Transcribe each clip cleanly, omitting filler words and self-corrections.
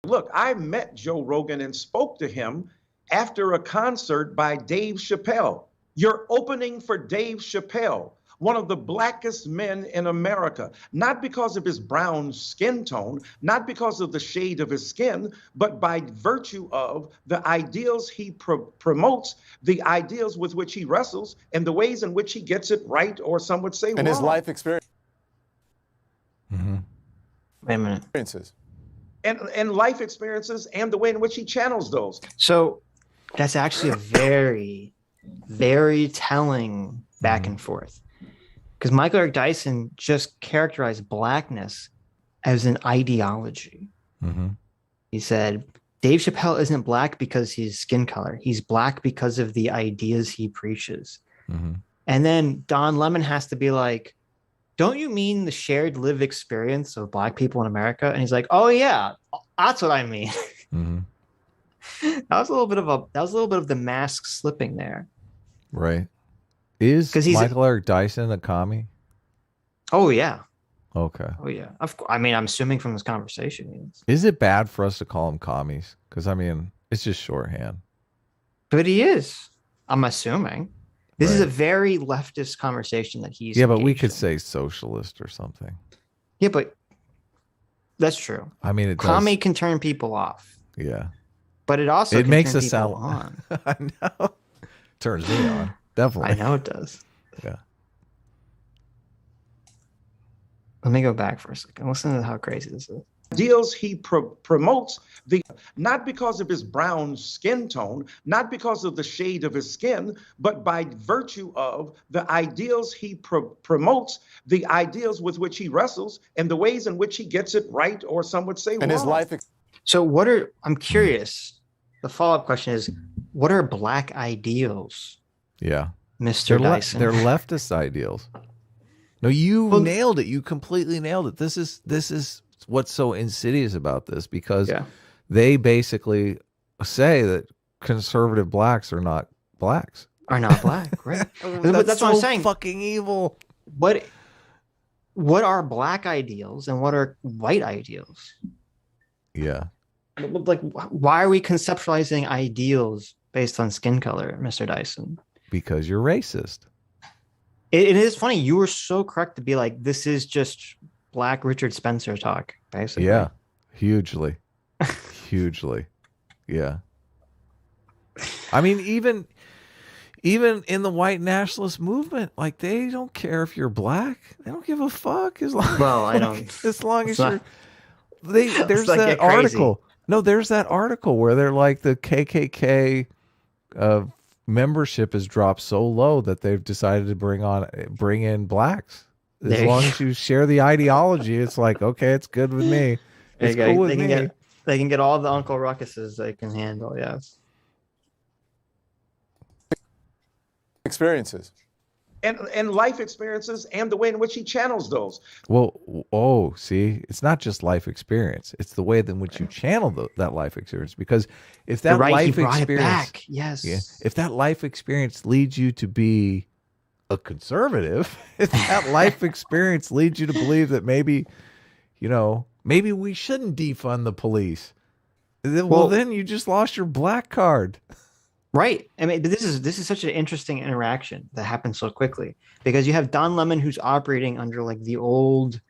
Look, I met Joe Rogan and spoke to him after a concert by Dave Chappelle. You're opening for Dave Chappelle, one of the blackest men in America, not because of his brown skin tone, not because of the shade of his skin, but by virtue of the ideals he promotes, the ideals with which he wrestles, and the ways in which he gets it right, or some would say and wrong. his life experience. Wait a minute. Experiences. And life experiences and the way in which he channels those. So that's actually a very, very telling back and forth. Because Michael Eric Dyson just characterized blackness as an ideology. He said, Dave Chappelle isn't black because he's skin color. He's black because of the ideas he preaches. And then Don Lemon has to be like, don't you mean the shared lived experience of black people in America? And he's like, oh yeah, that's what I mean. That was a little bit of the mask slipping there. Right. Is Michael Eric Dyson a commie? Oh yeah. Okay. Oh yeah. Of course. I mean, I'm assuming from this conversation. Is it bad for us to call him commies? Because I mean, it's just shorthand. But he is. I'm assuming. This is a very leftist conversation that he's. Yeah, but we could say socialist or something. Yeah, but that's true. I mean, commie can turn people off. Yeah. But it also it makes us sound on. I know. Turns me on. Definitely. I know it does. Yeah. Let me go back for a second. Listen to how crazy this is. Ideals he promotes, not because of his brown skin tone, not because of the shade of his skin, but by virtue of the ideals he promotes, the ideals with which he wrestles, and the ways in which he gets it right, or some would say wrong. His life. So I'm curious. The follow-up question is, what are black ideals? Yeah. Mr. Dyson. They're leftist ideals. No, you nailed it. You completely nailed it. This is what's so insidious about this, because they basically say that conservative blacks are not blacks. Are not black, right? That's what I'm saying. Fucking evil. What are black ideals and what are white ideals? Yeah. Like, why are we conceptualizing ideals based on skin color, Mr. Dyson? Because you're racist. It is funny. You were so correct to be like, this is just black Richard Spencer talk, basically. Yeah, hugely. Hugely. Yeah. I mean, even in the white nationalist movement, like, they don't care if you're black. They don't give a fuck as long. Well, I don't. As long as you're. There's that article. No, there's that article where they're like, the KKK membership has dropped so low that they've decided to bring in blacks. As long as you share the ideology, it's like, okay, it's good with me. It's cool with me. They can get all the Uncle Ruckuses they can handle. Yes. Experiences. And life experiences and the way in which he channels those. Well, see, it's not just life experience. It's the way in which you channel that life experience. Because if that life experience, if that life experience leads you to be a conservative, if that life experience leads you to believe that maybe we shouldn't defund the police, well, then you just lost your black card. Right. I mean, this is such an interesting interaction that happens so quickly, because you have Don Lemon, who's operating under like the old,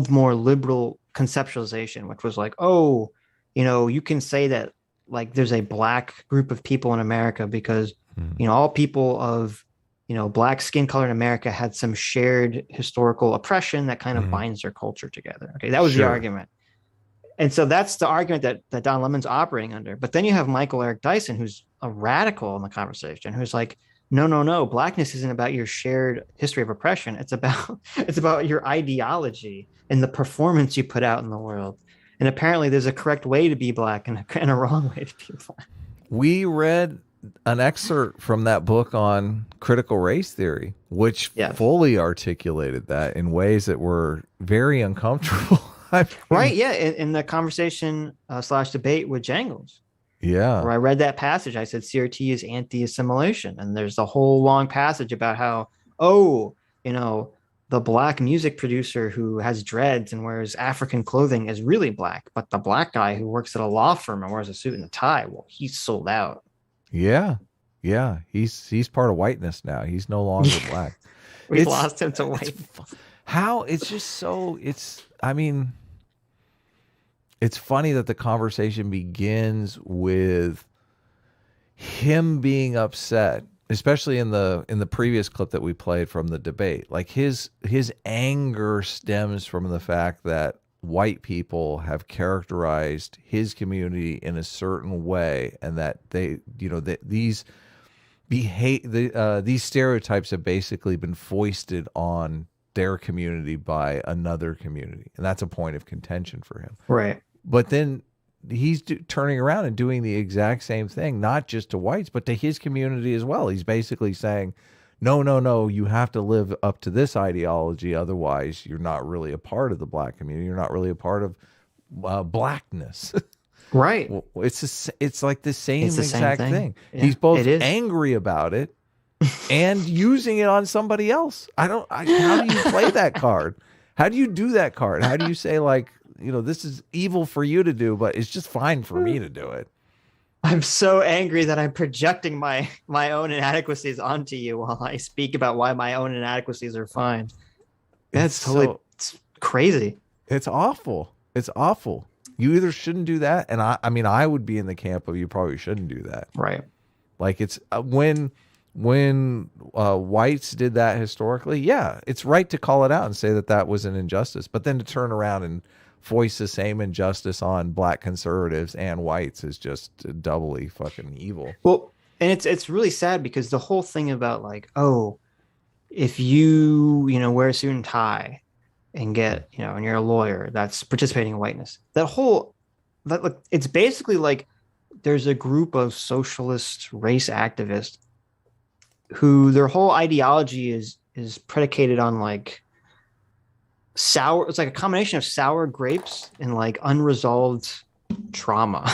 more liberal conceptualization, which was like, oh, you can say that like there's a black group of people in America because, all people of, black skin color in America had some shared historical oppression that kind of binds their culture together. Okay. That was the argument. And so that's the argument that Don Lemon's operating under. But then you have Michael Eric Dyson, who's a radical in the conversation, who's like, no, blackness isn't about your shared history of oppression. It's about your ideology and the performance you put out in the world. And apparently there's a correct way to be black and a wrong way to be black. We read an excerpt from that book on critical race theory, which fully articulated that in ways that were very uncomfortable. Right, yeah, in the conversation / debate with Jangles. Yeah. Where I read that passage, I said CRT is anti-assimilation. And there's a whole long passage about how, the black music producer who has dreads and wears African clothing is really black, but the black guy who works at a law firm and wears a suit and a tie, well, he's sold out. Yeah. Yeah. He's part of whiteness now. He's no longer black. We lost him to white. It's funny that the conversation begins with him being upset, especially in the previous clip that we played from the debate. Like his anger stems from the fact that white people have characterized his community in a certain way, and that these stereotypes have basically been foisted on their community by another community, and that's a point of contention for him. Right. But then he's turning around and doing the exact same thing, not just to whites, but to his community as well. He's basically saying, no, you have to live up to this ideology. Otherwise, you're not really a part of the black community. You're not really a part of blackness. Right. Well, it's like the same exact thing. Yeah, he's both angry about it and using it on somebody else. How do you play that card? How do you do that card? How do you say, like, this is evil for you to do, but it's just fine for me to do it? I'm so angry that I'm projecting my own inadequacies onto you while I speak about why my own inadequacies are fine. That's it's crazy. It's awful. It's awful. You either shouldn't do that, and I would be in the camp of you probably shouldn't do that. Right. Like it's when whites did that historically, yeah, it's right to call it out and say that was an injustice. But then to turn around and foist the same injustice on black conservatives and whites is just doubly fucking evil. Well, and it's really sad because the whole thing about like, oh, if you wear a suit and tie and get and you're a lawyer, that's participating in whiteness. It's basically like there's a group of socialist race activists who their whole ideology is predicated on like sour. It's like a combination of sour grapes and like unresolved trauma.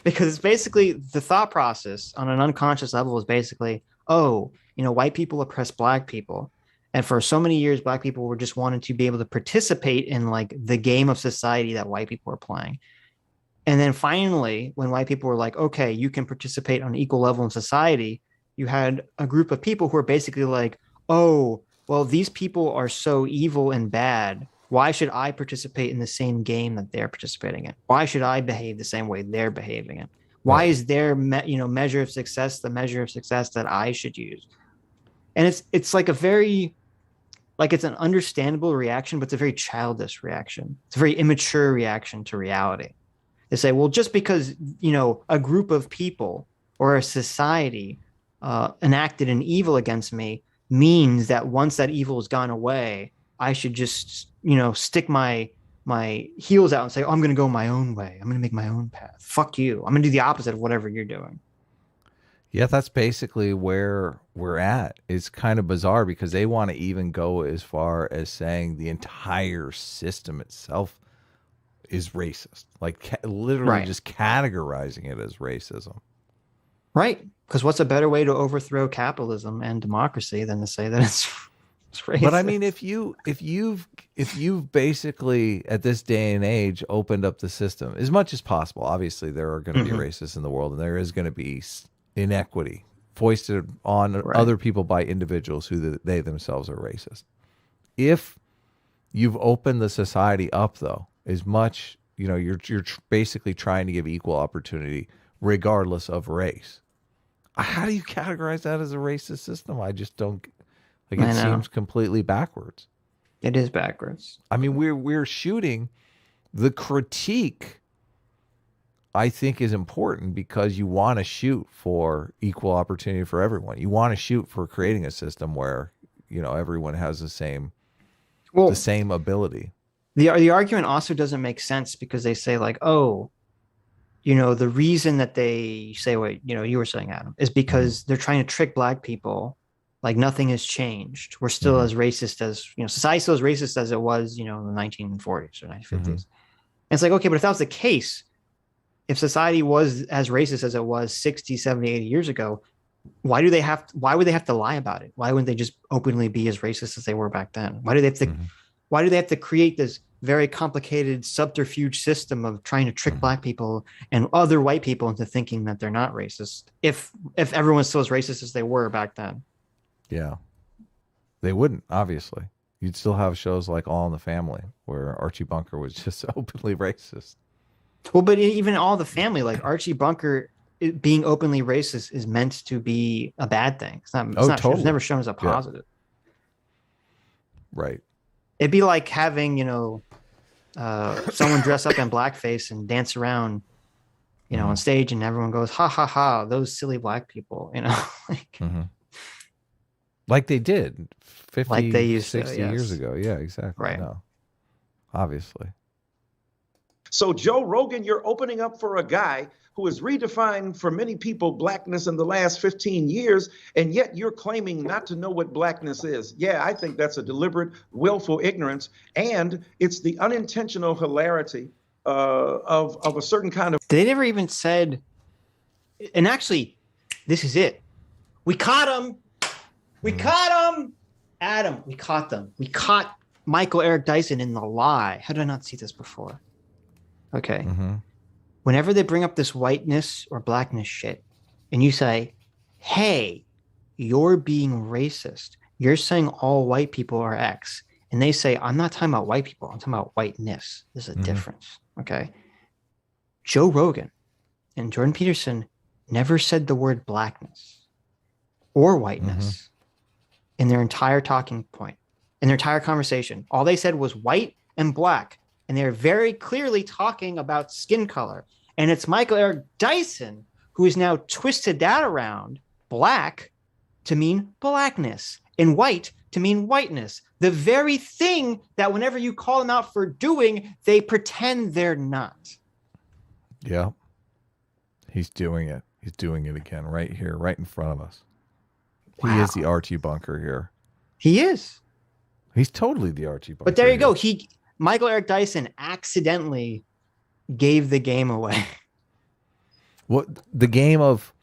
Because it's basically the thought process on an unconscious level is basically, oh, white people oppress black people. And for so many years, black people were just wanting to be able to participate in like the game of society that white people are playing. And then finally, when white people were like, okay, you can participate on an equal level in society, you had a group of people who are basically like, oh, well, these people are so evil and bad. Why should I participate in the same game that they're participating in? Why should I behave the same way they're behaving in? Why is their measure of success the measure of success that I should use? And it's like it's an understandable reaction, but it's a very childish reaction. It's a very immature reaction to reality. They say, well, just because a group of people or a society enacted an evil against me means that once that evil has gone away, I should just stick my heels out and say, oh, I'm going to go my own way. I'm going to make my own path. Fuck you. I'm going to do the opposite of whatever you're doing. Yeah, that's basically where we're at. It's kind of bizarre because they want to even go as far as saying the entire system itself is racist. Like literally just categorizing it as racism. Right. Because what's a better way to overthrow capitalism and democracy than to say that it's racist? But I mean, if you've basically at this day and age opened up the system as much as possible, obviously there are going to be racists in the world, and there is going to be inequity foisted on other people by individuals who they themselves are racist. If you've opened the society up, though, as much, you're basically trying to give equal opportunity regardless of race. How do you categorize that as a racist system? I just don't. Like, it seems completely backwards. It is backwards. I mean, we're shooting the critique. I think is important because you want to shoot for equal opportunity for everyone. You want to shoot for creating a system where everyone has the same ability. The argument also doesn't make sense because they say like, oh, the reason that they say what you were saying, Adam, is because they're trying to trick black people. Like nothing has changed. We're still as racist as society still as racist as it was in the 1940s or 1950s. And it's like, okay, but if that was the case, if society was as racist as it was 60, 70, 80 years ago, why would they have to lie about it? Why wouldn't they just openly be as racist as they were back then? Why do they have to create this very complicated subterfuge system of trying to trick black people and other white people into thinking that they're not racist if everyone's still as racist as they were back then? Yeah. They wouldn't, obviously. You'd still have shows like All in the Family where Archie Bunker was just openly racist. Well, but even All in the Family, like Archie Bunker being openly racist is meant to be a bad thing. It's not totally. It's never shown as a positive. Yeah. Right. It'd be like having, someone dress up in blackface and dance around, on stage, and everyone goes, ha ha ha, those silly black people, Like they did 50, like they used 60 years ago. Yeah, exactly. Right. No, obviously. So Joe Rogan, you're opening up for a guy who has redefined for many people blackness in the last 15 years, and yet you're claiming not to know what blackness is. Yeah, I think that's a deliberate, willful ignorance, and it's the unintentional hilarity of a certain kind of... They never even said, and actually, this is it. We caught him. We caught him. Adam, we caught them. We caught Michael Eric Dyson in the lie. How did I not see this before? Okay. Whenever they bring up this whiteness or blackness shit, and you say, hey, you're being racist. You're saying all white people are X. And they say, I'm not talking about white people. I'm talking about whiteness. There's a difference. Okay. Joe Rogan and Jordan Peterson never said the word blackness or whiteness in their entire talking point, in their entire conversation. All they said was white and black. And they're very clearly talking about skin color. And it's Michael Eric Dyson who has now twisted that around, black to mean blackness and white to mean whiteness. The very thing that whenever you call them out for doing, they pretend they're not. Yeah. He's doing it. He's doing it again right here, right in front of us. Wow. He is the Archie Bunker here. He is. He's totally the Archie Bunker. But there you go. Michael Eric Dyson accidentally gave the game away. What, the game of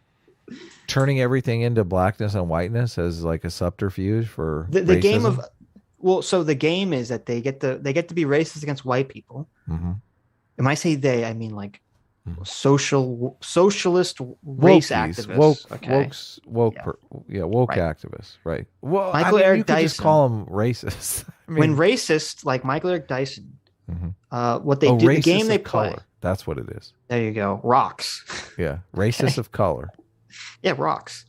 turning everything into blackness and whiteness as like a subterfuge for the game of, well, so the game is that they get to be racist against white people. And when I say they, I mean like socialist race activists. Woke activists, right? Well, Michael Eric you could Dyson, just call them racist. When racist, like Michael Eric Dyson, what they do, the game they play. Color. That's what it is. There you go. Rocks. Yeah, racist of color. Yeah, rocks.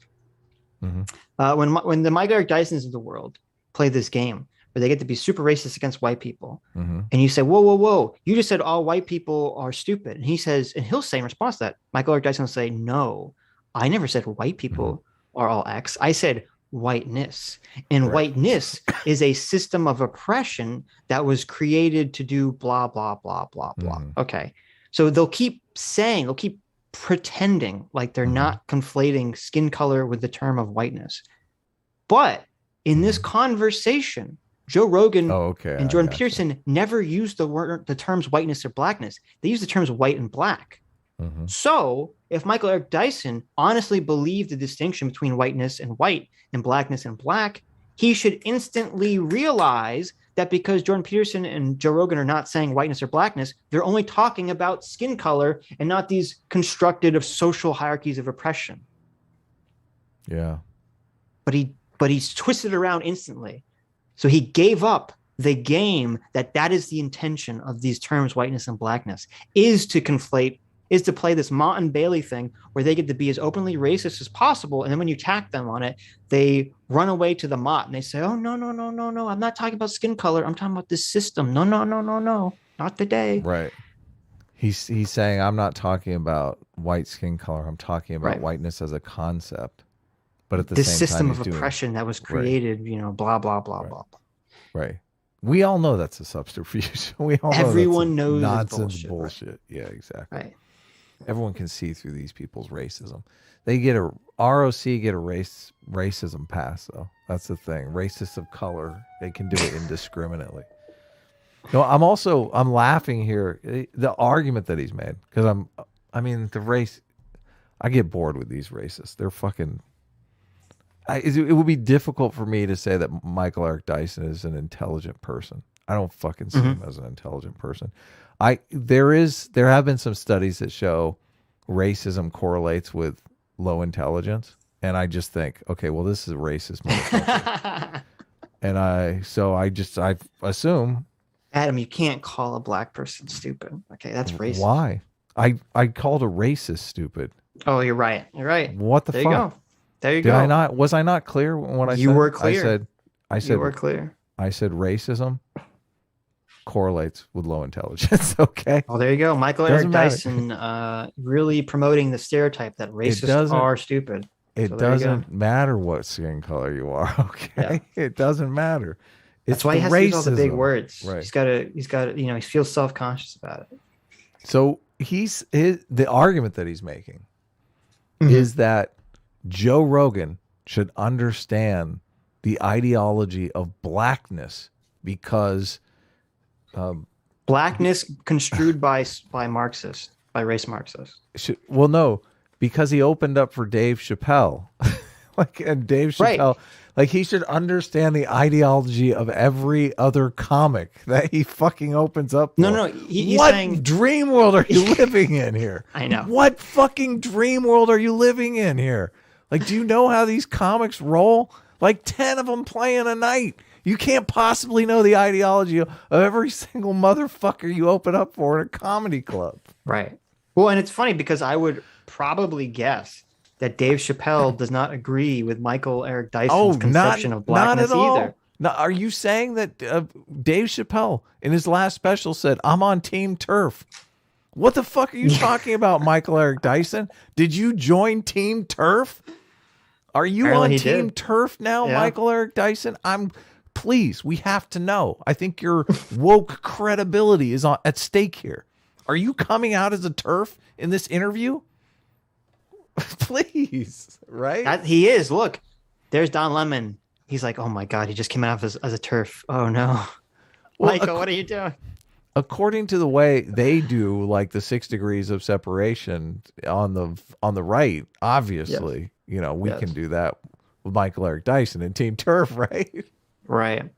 When the Michael Eric Dysons of the world play this game where they get to be super racist against white people, and you say, whoa, you just said all white people are stupid. And he'll say in response to that, Michael Eric Dyson will say, no, I never said white people are all X. I said whiteness. And whiteness is a system of oppression that was created to do blah, blah, blah, blah, blah. Okay. So they'll keep pretending like they're not conflating skin color with the term of whiteness. But in this conversation, Joe Rogan and Jordan Peterson never used the terms whiteness or blackness. They used the terms white and black. So if Michael Eric Dyson honestly believed the distinction between whiteness and white and blackness and black, he should instantly realize that because Jordan Peterson and Joe Rogan are not saying whiteness or blackness, they're only talking about skin color and not these constructed of social hierarchies of oppression. Yeah. But he's twisted around instantly. So he gave up the game that is the intention of these terms, whiteness and blackness, is to play this Mott and Bailey thing where they get to be as openly racist as possible. And then when you attack them on it, they run away to the Mott and they say, oh, no. I'm not talking about skin color. I'm talking about this system. No. Not today. Right. He's saying, I'm not talking about white skin color. I'm talking about whiteness as a concept. But at the same time, this system of oppression that was created, blah, blah, blah, blah. Right. We all know that's a subterfuge. Everyone knows nonsense bullshit. Yeah, exactly. Right. Everyone can see through these people's racism. They get a ROC get a racism pass though. That's the thing. Racists of color, they can do it indiscriminately. No, I'm laughing here. The argument that he's made because I get bored with these racists. They're fucking it would be difficult for me to say that Michael Eric Dyson is an intelligent person. I don't fucking see him as an intelligent person. There have been some studies that show racism correlates with low intelligence, and I just think, okay, well, this is a racist motherfucker. And I assume, Adam, you can't call a black person stupid. Okay, that's racist. Why? I called a racist stupid. Oh, you're right. You're right. What the there fuck? You go. There you Did go. I not? Was I not clear when I said? You were clear. I said you were clear. I said racism correlates with low intelligence. Okay. Oh, there you go. Michael Eric Dyson really promoting the stereotype that racists are stupid. It doesn't matter what skin color you are. Okay. Yeah. It doesn't matter. That's why he has to use all the big words. Right. He's got to, he feels self-conscious about it. So the argument that he's making is that Joe Rogan should understand the ideology of blackness because blackness construed by Marxists, by race Marxists. No, because he opened up for Dave Chappelle. And Dave Chappelle, he should understand the ideology of every other comic that he fucking opens up for. No, he's what saying, dream world are you living in here? I know. What fucking dream world are you living in here? Do you know how these comics roll? 10 of them playing a night. You can't possibly know the ideology of every single motherfucker you open up for in a comedy club. Right. Well, and it's funny because I would probably guess that Dave Chappelle does not agree with Michael Eric Dyson's conception of blackness not at all. either. Now, are you saying that Dave Chappelle in his last special said, "I'm on Team Turf"? What the fuck are you talking about, Michael Eric Dyson? Did you join Team Turf? Are you Apparently on Team Turf now, Michael Eric Dyson? Please, we have to know. I think your woke credibility is at stake here. Are you coming out as a turf in this interview? Please, right? He is. Look, there's Don Lemon. He's like, oh my God, he just came out as a turf. Oh no. Well, Michael, what are you doing? According to the way they do, the 6 degrees of separation on the right, obviously, we can do that with Michael Eric Dyson and Team Turf, right? Right.